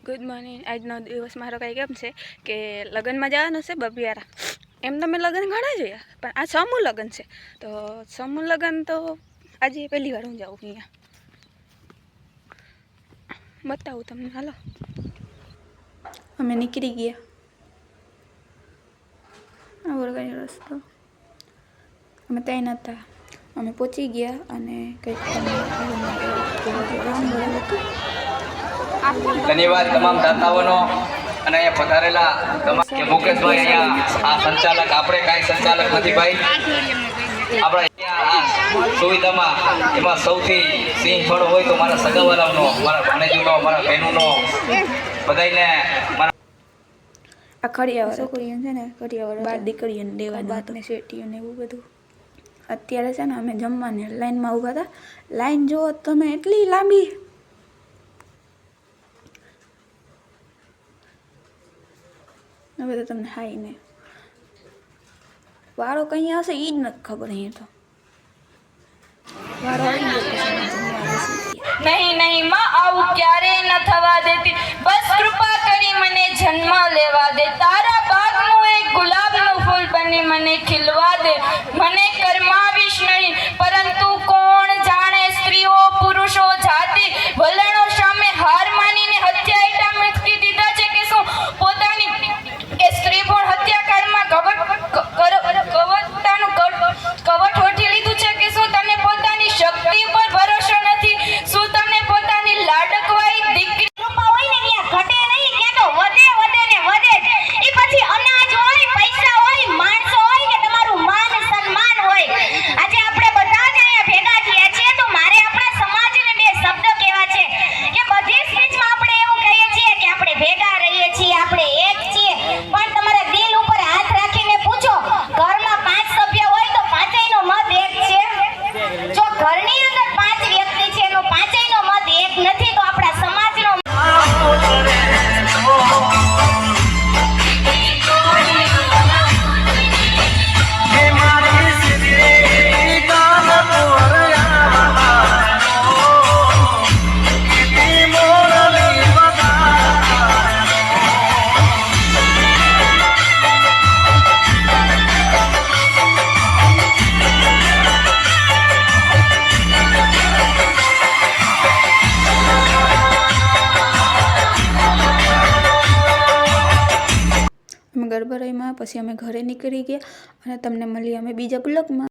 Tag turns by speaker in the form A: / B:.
A: Good morning. આજનો દિવસ મારો કંઈ કેમ છે કે લગ્નમાં જવાનું છે બબિયારા। એમ તો મેં લગ્ન ઘણા જોયા, પણ આ સમૂહ લગ્ન છે, તો સમૂહ લગ્ન તો આજે પહેલી વાર હું જાઉં અહીંયા। બતાવું તમને, હાલો। અમે નીકળી ગયા, આ વળગાડી રસ્તો અમે ત્યાં નહોતા, અમે પહોંચી ગયા અને કંઈક
B: ધન્યવાદ તમામ દાતાઓનો અને અહીંયા પધારેલા તમામ કે મુકેશભાઈ અહીંયા આ સંચાલક, આપણે કાંઈ સંચાલક નથી ભાઈ, આપણે અહીંયા આ સુવિધામાં એમાં સૌથી સિંહ ફળ હોય તો મારા સગાવાલાનો, મારા ભાણેજીનો, મારા બહેનોનો, બધાને મારા
A: આ ખડિયાવાળા છોકરીઓ છે ને, ખડિયાવાળા બાર દીકરીઓને દેવા બાત ને શેટીઓ ને એવું બધું। અત્યારે છે ને અમે જમવાની લાઈનમાં ઊભા હતા, લાઈન જુઓ તમે એટલી લાંબી, હવે તો તમને હાઈ ને વારો કઈ આવશે એ જ નથી ખબર। અહીંયા તો વારો આવી ગયો
C: નહીં નહીં માં, આવું ક્યારે ન થવા દેતી, બસ કૃપા કરી મને જન્મ લેવા દે, તારા બાગનું એક ગુલાબનું ફૂલ બની મને ખીલવા દે, મને કરમાવીશ નહીં, પરંતુ કોણ જાણે સ્ત્રીઓ પુરુષો જાતિ વલણો સામે હાર માનીને હત્યા ઈટા મૂકી દીધા છે કે શું પોતાની કે સ્ત્રી પણ હત્યાકાંડમાં કવટતાનું કવટ ઓઢી લીધું છે કે શું તને પોતાની શક્તિ પર ભરોસો નથી, શું તને પોતાની લાડકવાઈ દીકરી કૃપા હોય ને ત્યાં ઘટે નહીં, ત્યાં તો વધે વધે ને વધે જ। ઈ પછી અનાજ હોય, પૈસા હોય, માણસો હોય કે તમારું માન સન્માન હોય। આજે આપણે બધા જ અહીંયા ભેગા થયા છીએ તો મારે આપણા સમાજને બે શબ્દ કહેવા છે કે બધી સ્પીચમાં આપણે એવું કહીએ છીએ કે આપણે ભેગા રહીએ છીએ, આપણે એક છીએ, પણ તમારા દિલ ઉપર હાથ રાખીને પૂછો, ઘરમાં 5 સભ્ય હોય તો પાંચેયનો મત એક છે? જો ઘરની અંદર 5 વ્યક્તિ છે એનો પાંચેયનો મત એક નથી તો આપણા સમાજનો
A: અમે ગરબા રમ્યા, પછી અમે ઘરે નીકળી ગયા અને તમને મળીએ અમે બીજા બ્લોગમાં।